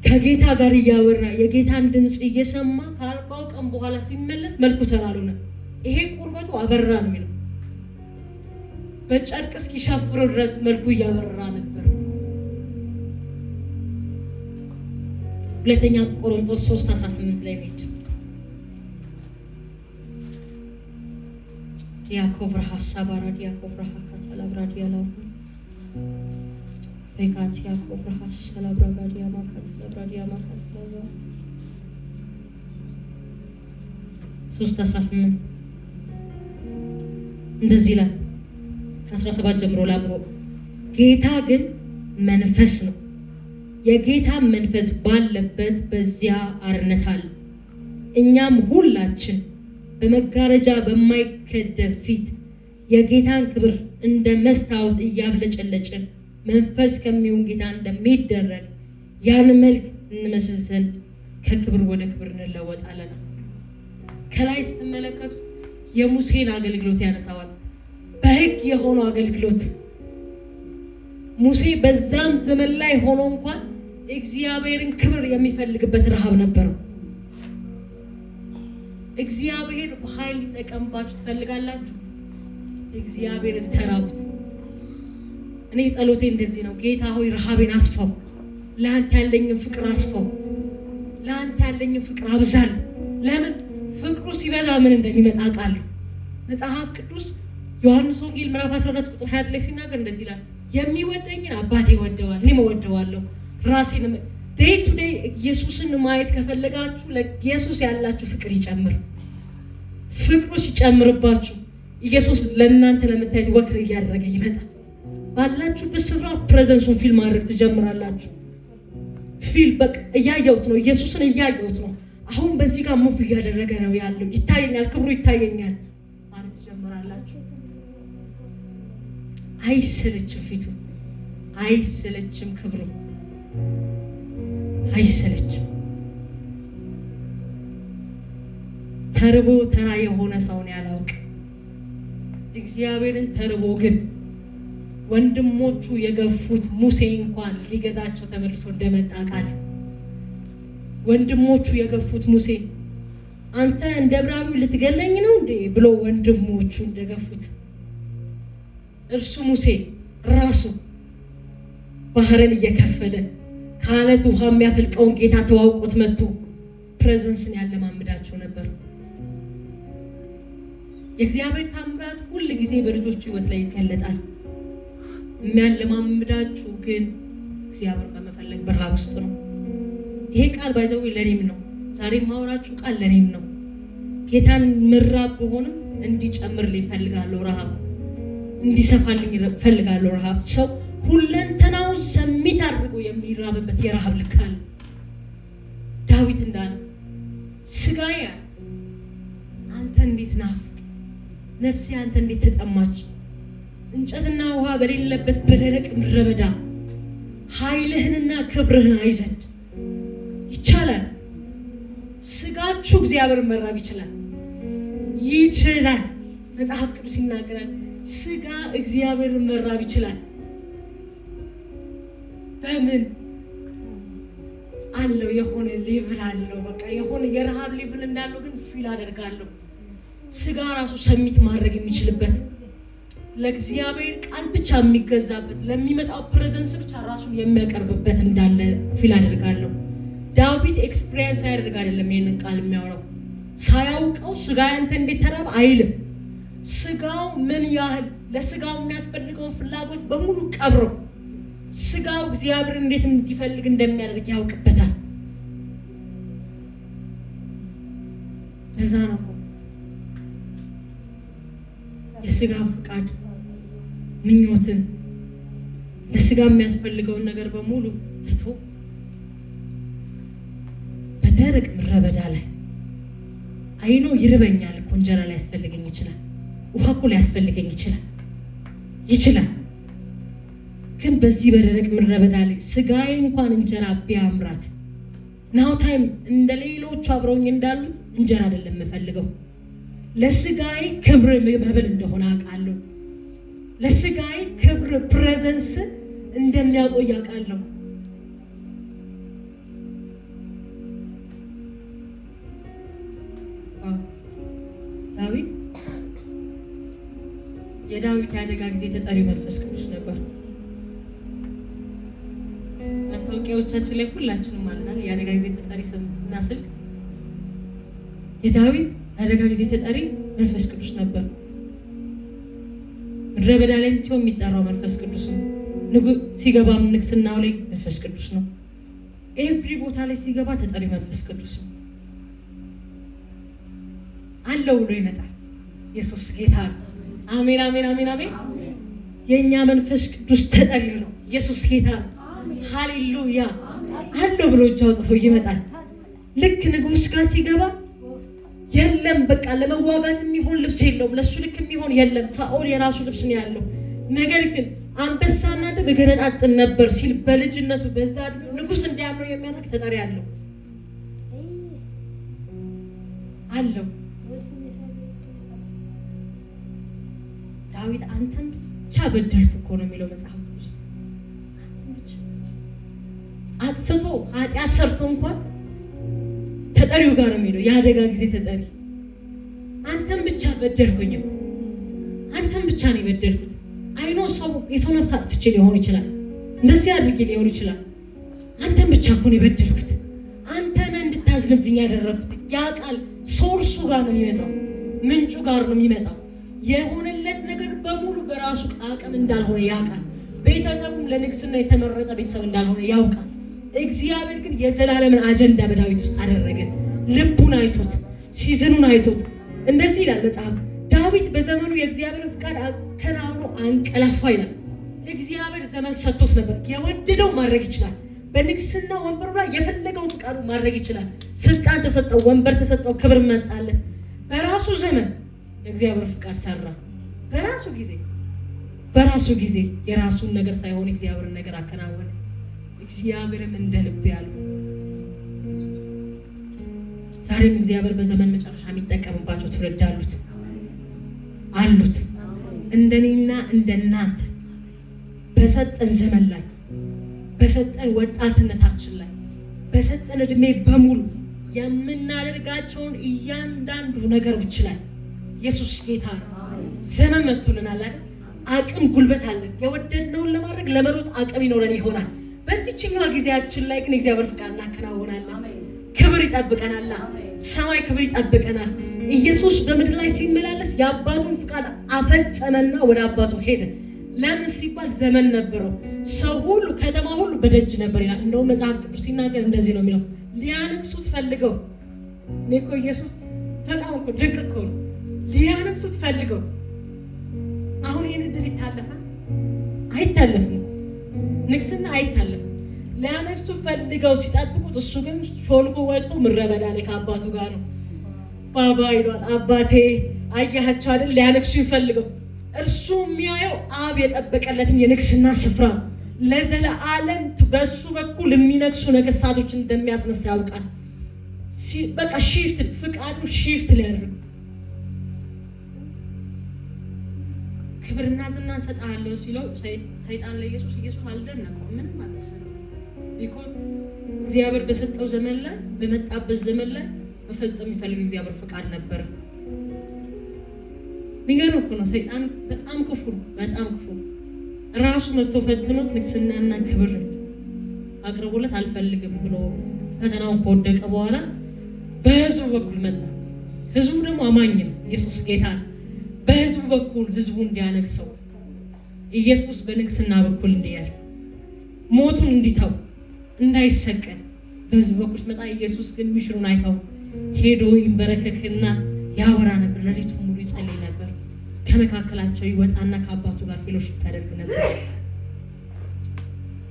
ከጌታ ጋር እያወራ የጌታን ድምፅ እየሰማ ከ40 ቀን በኋላ ሲመለስ መልኩ ተራሉና ይሄ ቁርበቱ አበራ ነው የሚለው። በጨርቅ እስኪሻፍረው ድረስ መልኩ እያበራ ነበር። ሁለተኛ ቆሮንቶስ 3:18 ላይ ነው ያዕቆብ ሐሳብ አራዲ ያዕቆብ ከተላብራዲ ያለው በካት ያዕቆብ ሐሳብ አብራዲ ያማካት አብራዲ ያማካት 3:18 እንደዚህ ይላል። ከ17 ጀምሮ ላምሮ ጌታ ግን መንፈስ ነው፣ የጌታ መንፈስ ባለበት በዚያ አርነት አለ። እኛም ሁላችን በመጋረጃ በማይከደን ፊት የጌታን ክብር እንደ መስታወት እያብለጨለጭን መንፈስ ከሚሆን ጌታ እንደሚደረግ ያን መልክ እንመስል ዘንድ ከክብር ወደ ክብር እንለወጣለን። ከላይ ስትመለከቱ የሙሴን አገልግሎት ያነሳዋል። በሕግ የሆነው አገልግሎት ሙሴ በዛም ዘመን ላይ ሆኖ እንኳን እግዚአብሔርን ክብር የሚፈልግበት ረሃብ ነበረው። እግዚአብሔር በኃይል ሊጠቀምባችሁ ትፈልጋላችሁ? እግዚአብሔርን ተራቡት። እኔ ጸሎቴ እንደዚህ ነው። ጌታ ሆይ ረሃቤን አስፋው፣ ለአንተ ያለኝን ፍቅር አስፋው፣ ለአንተ ያለኝን ፍቅር አብዛል። ለምን? ፍቅሩ ሲበዛ ምን እንደሚመጣ ቃለሁ። መጽሐፍ ቅዱስ ዮሐንስ ወንጌል ምዕራፍ 12 ቁጥር 20 ላይ ሲናገር እንደዚህ ይላል፣ የሚወደኝን አባቴ ይወደዋል፣ እኔም እወደዋለሁ። ራሴን ዴይ ቱ ዴይ ኢየሱስን ማየት ከፈለጋችሁ ለኢየሱስ ያላችሁ ፍቅር ይጨምር። ፍቅሩ ሲጨምርባችሁ ኢየሱስ ለእናንተ ለምታዩት ወክር እያደረገ ይመጣል። ባላችሁበት ስፍራ ፕሬዘንሱን ፊል ማድረግ ትጀምራላችሁ። ፊል በቃ እያየሁት ነው፣ ኢየሱስን እያየሁት ነው። አሁን በዚህ ጋር ሙቭ እያደረገ ነው ያለው፣ ይታየኛል፣ ክብሩ ይታየኛል ማለት ትጀምራላችሁ። አይሰለችም፣ ፊቱ አይሰለችም፣ ክብሩ አይሰለችም። ተርቦ ተራ የሆነ ሰውን ያላውቅ እግዚአብሔርን ተርቦ ግን ወንድሞቹ የገፉት ሙሴ እንኳን ሊገዛቸው ተመልሶ እንደመጣ ቃል ወንድሞቹ የገፉት ሙሴ አንተ እንደ ዕብራዊው ልትገለኝ ነው እንዴ ብሎ ወንድሞቹ እንደገፉት እርሱ ሙሴ ራሱ ባህርን እየከፈለ ከአለት ውሃ የሚያፈልቀውን ጌታ ተዋውቆት መጥቶ ፕሬዘንስን ያለማምዳቸው ነበር። የእግዚአብሔር ታምራት ሁል ጊዜ በልጆቹ ሕይወት ላይ ይገለጣል። የሚያለማምዳችሁ ግን እግዚአብሔር በመፈለግ በረሃብ ውስጥ ነው። ይሄ ቃል ባይዘው ለኔም ነው። ዛሬ ማወራችሁ ቃል ለኔም ነው። ጌታን ምራብ በሆንም እንዲጨምርልኝ ፈልጋለሁ። ረሃብ እንዲሰፋልኝ ፈልጋለሁ። ረሃብ ሰው ሁለንተናው ሰሚት አድርጎ የሚራብበት የረሃብ ልክ አለ። ዳዊት እንዳለ ስጋዬ አንተ እንዴት ናፍቅ፣ ነፍሴ አንተ እንዴት ተጠማች። እንጨትና ውሃ በሌለበት በደረቅ ምድረ በዳ ኃይልህንና ክብርህን አይዘድ ይቻላል። ስጋችሁ እግዚአብሔርን መራብ ይችላል። መጽሐፍ ቅዱስ ይናገራል። ስጋ እግዚአብሔርን መራብ ይችላል። በምን አለው? የሆነ ሌቭል አለው። በቃ የሆነ የረሃብ ሌቭል እንዳለው ግን ፊል አደርጋለሁ። ስጋ ራሱ ሰሚት ማድረግ የሚችልበት ለእግዚአብሔር ቃል ብቻ የሚገዛበት ለሚመጣው ፕሬዘንስ ብቻ ራሱን የሚያቀርብበት እንዳለ ፊል አደርጋለሁ። ዳዊት ኤክስፒሪየንስ ያደርግ አይደለም ይሄንን ቃል የሚያወራው። ሳያውቀው ስጋ ያንተ እንዴት ተራበ አይልም። ስጋው ምን ያህል ለስጋው የሚያስፈልገውን ፍላጎት በሙሉ ቀብሮ ስጋው እግዚአብሔር እንዴት እንዲፈልግ እንደሚያደርግ ያውቅበታል። ለዛ ነው የስጋ ፍቃድ ምኞትን ለስጋ የሚያስፈልገውን ነገር በሙሉ ትቶ በደረቅ ምድረ በዳ ላይ አይኖ ይርበኛል እኮ እንጀራ ላይ ያስፈልገኝ ይችላል፣ ውሃ እኮ ሊያስፈልገኝ ይችላል። ግን በዚህ በደረቅ ምድረ በዳ ላይ ስጋዬ እንኳን እንጀራ ቢያምራት ናው ታይም እንደ ሌሎቹ አብረውኝ እንዳሉት እንጀራ አይደለም የምፈልገው። ለስጋዬ ክብር መብል እንደሆነ አውቃለሁ። ለስጋዬ ክብር ፕሬዘንስ እንደሚያቆይ አውቃለሁ። ዳዊት የዳዊት የአደጋ ጊዜ ተጠሪ መንፈስ ቅዱስ ነበር። መታወቂያዎቻችን ላይ ሁላችንም አለናል የአደጋ ጊዜ ተጠሪ ስም እና ስልክ። የዳዊት የአደጋ ጊዜ ተጠሪ መንፈስ ቅዱስ ነበር። ምድረ በዳ ላይ ሲሆን የሚጠራው መንፈስ ቅዱስ ነው። ሲገባም ንግስናው ላይ መንፈስ ቅዱስ ነው። ኤቭሪ ቦታ ላይ ሲገባ ተጠሪ መንፈስ ቅዱስ ነው። አለው ብሎ ይመጣል። ኢየሱስ ጌታ ነው። አሜን አሜን አሜን አሜን። የኛ መንፈስ ቅዱስ ተጠሪ ነው። ኢየሱስ ጌታ ነው። ሃሌሉያ። አለው ብሎ እጅ አውጥቶ ይመጣል። ልክ ንጉስ ጋር ሲገባ የለም በቃ ለመዋጋት የሚሆን ልብስ የለውም። ለሱ ልክ የሚሆን የለም። ሳኦል የራሱ ልብስ ነው ያለው። ነገር ግን አንበሳና ድብ ገነጣጥን ነበር ሲል በልጅነቱ በዛ ንጉስ እንዲያምነው የሚያደርግ ተጠሪ አለው። ዳዊት አንተን ብቻ በደልኩ እኮ ነው የሚለው መጽሐፍ ቅዱስ። አጥፍቶ ኃጢአት ሰርቶ እንኳን ተጠሪው ጋር ነው የሚለው የአደጋ ጊዜ ተጠሪ። አንተን ብቻ በደልኩኝ እኮ አንተን ብቻ ነው የበደልኩት። አይኖ የሰው ነፍስ አጥፍቼ ሊሆን ይችላል፣ እንደዚህ አድርጌ ሊሆን ይችላል። አንተን ብቻ እኮ ነው የበደልኩት፣ አንተን እንድታዝንብኝ ያደረኩት። ያ ቃል ሶርሱ ጋር ነው የሚመጣው፣ ምንጩ ጋር ነው የሚመጣው። የሆነለት ነገር በሙሉ በራሱ አቅም እንዳልሆነ ያውቃል። ቤተሰቡም ለንግስና የተመረጠ ቤተሰብ እንዳልሆነ ያውቃል። እግዚአብሔር ግን የዘላለምን አጀንዳ በዳዊት ውስጥ አደረገ። ልቡን አይቶት ሲዝኑን አይቶት እንደዚህ ይላል መጽሐፍ። ዳዊት በዘመኑ የእግዚአብሔርን ፍቃድ አከናውኖ አንቀላፋ ይላል። እግዚአብሔር ዘመን ሰጥቶት ነበር። የወደደው ማድረግ ይችላል። በንግስና ወንበሩ ላይ የፈለገው ፍቃዱ ማድረግ ይችላል። ስልጣን ተሰጠው፣ ወንበር ተሰጠው፣ ክብር መጣለት። በራሱ ዘመን የእግዚአብሔር ፍቃድ ሰራ። በራሱ ጊዜ የራሱን ነገር ሳይሆን እግዚአብሔርን ነገር አከናወነ። እግዚአብሔርም እንደ ልብ ያለው ዛሬም እግዚአብሔር በዘመን መጨረሻ የሚጠቀምባቸው ትውልድ አሉት እንደኔና እንደናንተ በሰጠን ዘመን ላይ በሰጠን ወጣትነታችን ላይ በሰጠን እድሜ በሙሉ የምናደርጋቸውን እያንዳንዱ ነገሮች ላይ ኢየሱስ ጌታ ነው። ዘመን መጥቶልናል አይደል? አቅም ጉልበት አለን። የወደድነውን ለማድረግ ለመሮጥ አቅም ይኖረን ይሆናል። በዚህኛው ጊዜያችን ላይ ግን እግዚአብሔር ፍቃድ እናከናውናለን። ክብር ይጠብቀናል። ሰማይ ክብር ይጠብቀናል። ኢየሱስ በምድር ላይ ሲመላለስ የአባቱን ፍቃድ አፈጸመና ወደ አባቱ ሄደ። ለምን ሲባል ዘመን ነበረው። ሰው ሁሉ ከተማ ሁሉ በደጅ ነበር ይላል። እንደውም መጽሐፍ ቅዱስ ሲናገር እንደዚህ ነው የሚለው፣ ሊያነግሱት ፈልገው። እኔ እኮ ኢየሱስ በጣም እኮ ድንቅ እኮ ነው። ሊያነግሱት ፈልገው። አሁን ይህን እድል ይታለፋል? አይታለፍም። ንግስና አይታለፍም። ሊያነግሱት ፈልገው ሲጠብቁት፣ እሱ ግን ሾልኮ ወጥቶ ምድረ በዳ ላይ ከአባቱ ጋር ነው። ባባ ይሏል። አባቴ አያቸው አይደል? ሊያነግሱ ይፈልገው። እርሱ የሚያየው አብ የጠበቀለትን የንግስና ስፍራ ለዘለዓለም በሱ በኩል የሚነግሱ ነገስታቶችን እንደሚያስነሳ ያውቃል። በቃ ፍቃዱ ሺፍት ሊያደርግ ክብርና ዝና እንሰጥሃለሁ ሲለው ሰይጣን ለኢየሱስ አልደነቀው፣ ምንም አልመሰለው። ቢኮዝ እግዚአብሔር በሰጠው ዘመን ላይ በመጣበት ዘመን ላይ መፈጸም የሚፈልግ እግዚአብሔር ፍቃድ ነበረ። ሚገርም እኮ ነው። ሰይጣን በጣም ክፉ ነው፣ በጣም ክፉ። ራሱ መጥቶ ፈትኖት ንግስናና ክብር አቅርቦለት አልፈልግም ብሎ ፈተናውን ከወደቀ በኋላ በህዝቡ በኩል መጣ። ህዝቡ ደግሞ አማኝ ነው። ኢየሱስ ጌታ ነው። በህዝቡ በኩል ህዝቡ እንዲያነግሰው ኢየሱስ በንግስና በኩል እንዲያልፍ ሞቱን እንዲተው እንዳይሰቀል በህዝቡ በኩል ሲመጣ ኢየሱስ ግን ሚሽኑን አይተው ሄዶ ይንበረከክና ያወራ ነበር። ሌሊቱ ሙሉ ይጸልይ ነበር። ከመካከላቸው ይወጣና ከአባቱ ጋር ፌሎሺፕ ያደርግ ነበር።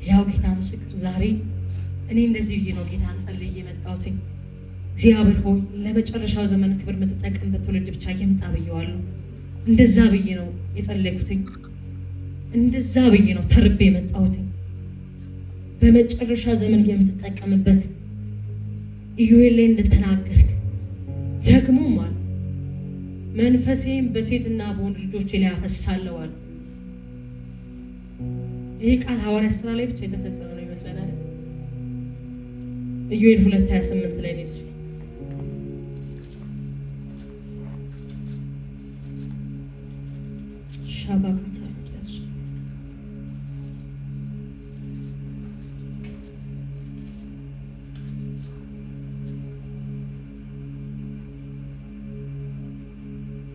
ያው ጌታ ምስክር፣ ዛሬ እኔ እንደዚህ ብዬ ነው ጌታን ጸልዬ የመጣሁት። እግዚአብሔር ሆይ ለመጨረሻው ዘመን ክብር የምትጠቀምበት ትውልድ ብቻ ይምጣ ብዬዋለሁ። እንደዛ ብዬ ነው የጸለይኩት። እንደዛ ብዬ ነው ተርቤ የመጣሁት። በመጨረሻ ዘመን የምትጠቀምበት ኢዩኤል ላይ እንደተናገርክ ደግሞ ማለት መንፈሴም በሴትና በወንድ ልጆች ላይ አፈሳለሁ አለ። ይሄ ቃል ሐዋርያት ሥራ ላይ ብቻ የተፈጸመ ነው ይመስለናል። ኢዩኤል 2:28 ላይ ነው። ሻባካታ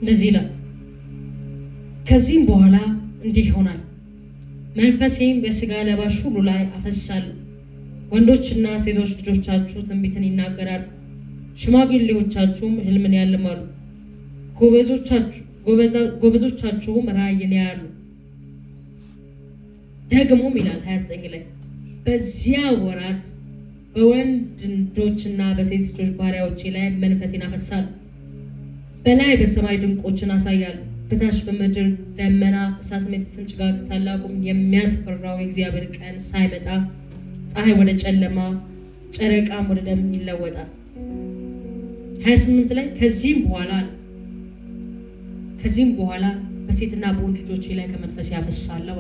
እንደዚህ ይላል። ከዚህም በኋላ እንዲህ ይሆናል፣ መንፈሴም በስጋ ለባሽ ሁሉ ላይ አፈሳለሁ። ወንዶችና ሴቶች ልጆቻችሁ ትንቢትን ይናገራሉ፣ ሽማግሌዎቻችሁም ሕልምን ያልማሉ፣ ጎበዞቻችሁም ራእይን ያያሉ። ደግሞም ይላል 29 ላይ በዚያ ወራት በወንዶችና በሴት ልጆች ባሪያዎቼ ላይ መንፈሴን አፈሳለሁ። በላይ በሰማይ ድንቆችን አሳያለሁ፣ በታች በምድር ደመና፣ እሳት፣ ሜጥስም፣ ጭጋግ፣ ታላቁም የሚያስፈራው የእግዚአብሔር ቀን ሳይመጣ ፀሐይ ወደ ጨለማ ጨረቃም ወደ ደም ይለወጣል። 28 ላይ ከዚህም በኋላ በሴትና በወንድ ልጆቼ ላይ ከመንፈስ ያፈሳለሁ።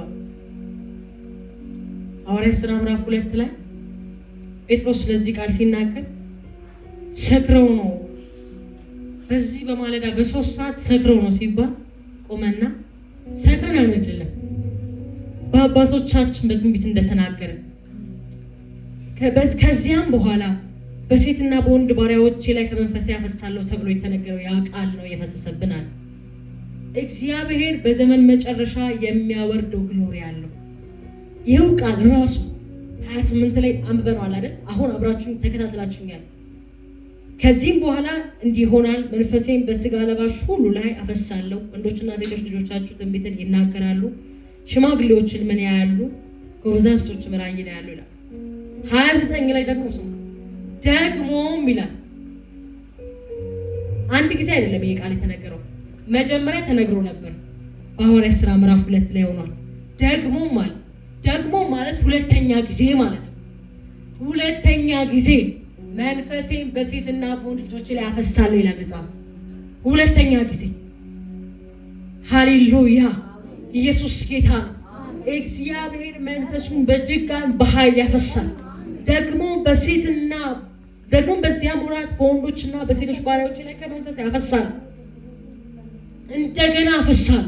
ሐዋርያት ሥራ ምዕራፍ 2 ላይ ጴጥሮስ ስለዚህ ቃል ሲናገር ሰክረው ነው በዚህ በማለዳ በ3 ሰዓት ሰክረው ነው ሲባል ቆመና ሰክረን አይደለም በአባቶቻችን በትንቢት እንደተናገረ ከዚያም በኋላ በሴትና በወንድ ባሪያዎቼ ላይ ከመንፈስ ያፈሳለሁ ተብሎ የተነገረው ያ ቃል ነው የፈሰሰብናል። እግዚአብሔር በዘመን መጨረሻ የሚያወርደው ግሎሪ አለው። ይኸው ቃል ራሱ 28 ላይ አንብበነዋል አይደል? አሁን አብራችሁን ተከታተላችሁኛል። ከዚህም በኋላ እንዲህ ይሆናል፣ መንፈሴን በስጋ ለባሽ ሁሉ ላይ አፈሳለሁ። ወንዶችና ሴቶች ልጆቻችሁ ትንቢትን ይናገራሉ፣ ሽማግሌዎችን ምን ያያሉ፣ ጎበዛዝቶችም ራእይን ያያሉ ይላል። 29 ላይ ደግሞ ስሙ ደግሞም ይላል። አንድ ጊዜ አይደለም ይሄ ቃል የተነገረው፣ መጀመሪያ ተነግሮ ነበር በሐዋርያት ሥራ ምዕራፍ 2 ላይ ሆኗል። ደግሞ ማለት ሁለተኛ ጊዜ ማለት ነው። ሁለተኛ ጊዜ መንፈሴን በሴትና በወንድ ልጆች ላይ አፈሳለሁ ይላል መጽሐፍ። ሁለተኛ ጊዜ ሃሌሉያ! ኢየሱስ ጌታ ነው። እግዚአብሔር መንፈሱን በድጋሚ በኃይል ያፈሳል። ደግሞ በዚያም ወራት በወንዶችና በሴቶች ባሪያዎች ላይ ከመንፈስ ያፈሳል። እንደገና አፈሳል።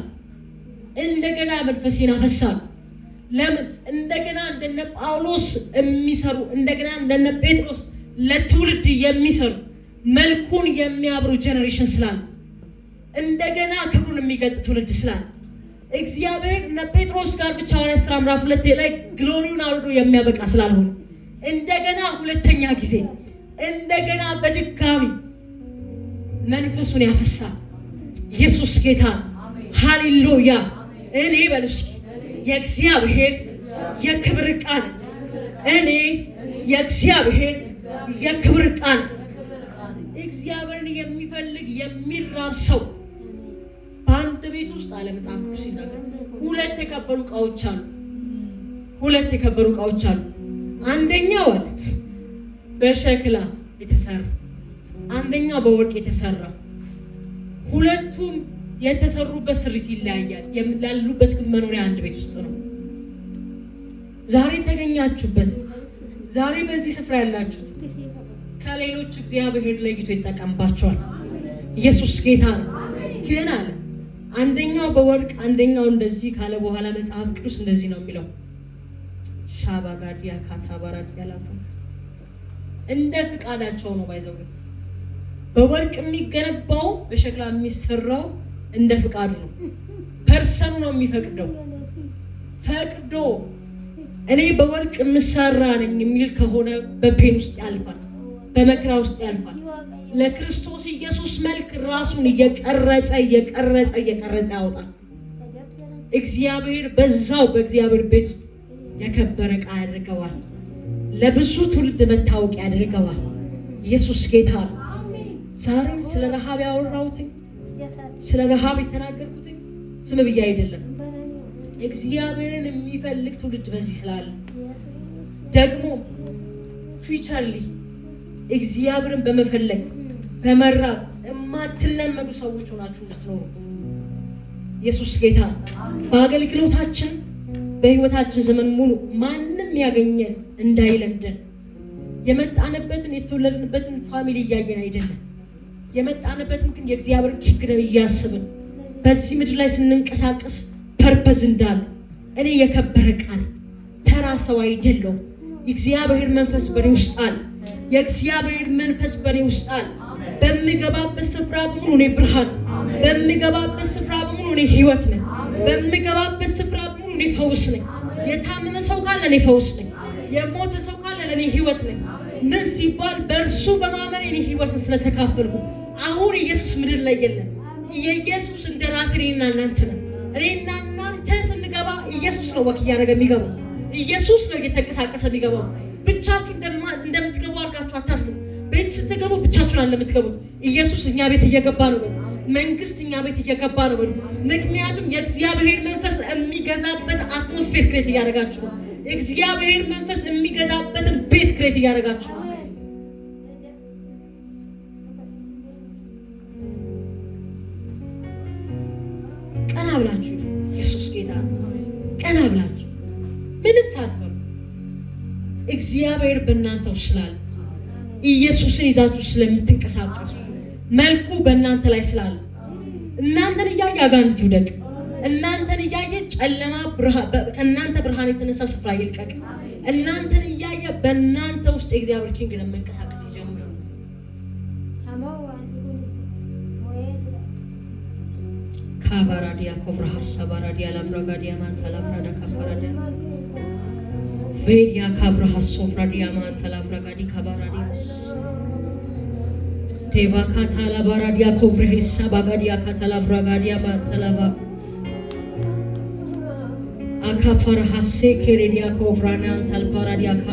እንደገና መንፈሴን አፈሳል። ለምን? እንደገና እንደነ ጳውሎስ የሚሰሩ እንደገና እንደነ ጴጥሮስ ለትውልድ የሚሰሩ መልኩን የሚያብሩ ጀነሬሽን ስላለ እንደገና ክብሩን የሚገልጥ ትውልድ ስላለ እግዚአብሔር እነ ጴጥሮስ ጋር ብቻ ሐዋርያት ሥራ ምዕራፍ 2 ላይ ግሎሪውን አውርዶ የሚያበቃ ስላልሆነ እንደገና ሁለተኛ ጊዜ እንደገና በድጋሚ መንፈሱን ያፈሳል። ኢየሱስ ጌታ ሃሌሉያ! እኔ በልስኪ የእግዚአብሔር የክብር ቃል እኔ የእግዚአብሔር የክብር ቃል እግዚአብሔርን የሚፈልግ የሚራብ ሰው በአንድ ቤት ውስጥ አለ መጽሐፍ ቅዱስ ሲናገር ሁለት የከበሩ ዕቃዎች አሉ። አንደኛው አለ በሸክላ የተሰራ፣ አንደኛው በወርቅ የተሰራ። ሁለቱም የተሰሩበት ስሪት ይለያያል። ያሉበት ግን መኖሪያ አንድ ቤት ውስጥ ነው። ዛሬ ተገኛችሁበት፣ ዛሬ በዚህ ስፍራ ያላችሁት ከሌሎች እግዚአብሔር ለይቶ ይጠቀምባቸዋል። ኢየሱስ ጌታ ነው። ግን አለ አንደኛው በወርቅ አንደኛው እንደዚህ ካለ በኋላ መጽሐፍ ቅዱስ እንደዚህ ነው የሚለው ሻባጋዲያ ካታባራዲያ ላፉ እንደ ፍቃዳቸው ነው ባይዘው። በወርቅ የሚገነባው በሸክላ የሚሰራው እንደ ፍቃዱ ነው። ፐርሰኑ ነው የሚፈቅደው። ፈቅዶ እኔ በወርቅ የምሰራ ነኝ የሚል ከሆነ በፔን ውስጥ ያልፋል፣ በመከራ ውስጥ ያልፋል። ለክርስቶስ ኢየሱስ መልክ ራሱን እየቀረጸ ያወጣል። እግዚአብሔር በዛው በእግዚአብሔር ቤት ውስጥ የከበረ ዕቃ ያደርገዋል። ለብዙ ትውልድ መታወቂያ ያደርገዋል። ኢየሱስ ጌታ። ዛሬ ስለ ረሃብ ያወራሁት ስለ ረሃብ የተናገርኩት ስም ብዬ አይደለም። እግዚአብሔርን የሚፈልግ ትውልድ በዚህ ስላለ ደግሞ ፊቸርሊ እግዚአብሔርን በመፈለግ በመራብ የማትለመዱ ሰዎች ሆናችሁ እንድትኖሩ ኢየሱስ ጌታ። በአገልግሎታችን በህይወታችን ዘመን ሙሉ ማንም ያገኘን እንዳይለምደን የመጣንበትን የተወለድንበትን ፋሚሊ እያየን አይደለም። የመጣንበትን ግን የእግዚአብሔርን ኪንግደም እያስብን በዚህ ምድር ላይ ስንንቀሳቀስ ፐርፐዝ እንዳለ እኔ የከበረ ቃል ተራ ሰው አይደለሁም። የእግዚአብሔር መንፈስ በኔ ውስጥ አለ። የእግዚአብሔር መንፈስ በኔ ውስጥ አለ። በሚገባበት ስፍራ በሙሉ እኔ ብርሃን፣ በሚገባበት ስፍራ በሙሉ እኔ ህይወት ነኝ። በሚገባበት ስፍራ በሙሉ እኔ ፈውስ ነኝ። የታመመ ሰው ካለ እኔ ፈውስ ነኝ። የሞተ ሰው ካለ እኔ ህይወት ነኝ። ምን ሲባል በእርሱ በማመን እኔ ህይወትን ስለተካፈልኩ። አሁን ኢየሱስ ምድር ላይ የለም። የኢየሱስ እንደራሴ እኔና እናንተ ነን። እኔና እናንተ ስንገባ ኢየሱስ ነው ወክ እያደረገ የሚገባው። ኢየሱስ ነው እየተንቀሳቀሰ የሚገባው። ብቻችሁ እንደምትገቡ አድርጋችሁ አታስቡ። ቤት ስትገቡ ብቻችሁን አለ የምትገቡት። ኢየሱስ እኛ ቤት እየገባ ነው በሉ። መንግስት እኛ ቤት እየገባ ነው በሉ። ምክንያቱም የእግዚአብሔር መንፈስ የሚገዛበት አትሞስፌር ክሬት እያደረጋችሁ ነው። እግዚአብሔር መንፈስ የሚገዛበትን ቤት ክሬት እያደረጋችሁ ነው። ቀና ብላችሁ ኢየሱስ ጌታ ቀና ብላችሁ ምንም ሳትፈሩ እግዚአብሔር በእናንተ ውስጥ ስላለ ኢየሱስን ይዛችሁ ስለምትንቀሳቀሱ መልኩ በእናንተ ላይ ስላለ እናንተን እያየ አጋንንት ይውደቅ። እናንተን እያየ ጨለማ ከእናንተ ብርሃን የተነሳ ስፍራ ይልቀቅ። እናንተን እያየ በእናንተ ውስጥ የእግዚአብሔር ኪንግደም መንቀሳቀስ ይጀምራል። ካባራዲያ ኮብራ ሐሳባራዲያ ላብራጋዲያ ማንታ ላብራዳ ካባራዲያ ቬዲያ ካብራ ሐሶፍራዲያ ማንታ ላብራጋዲ ካባራዲያስ ዴቫ ካታላ ባራዲያ ኮቭሬሳ ባጋዲያ ካታላ ብራጋዲያ ባተላባ አካፓር ሀሴ ኬሬዲያ ኮቭራና አንታል ፓራዲያ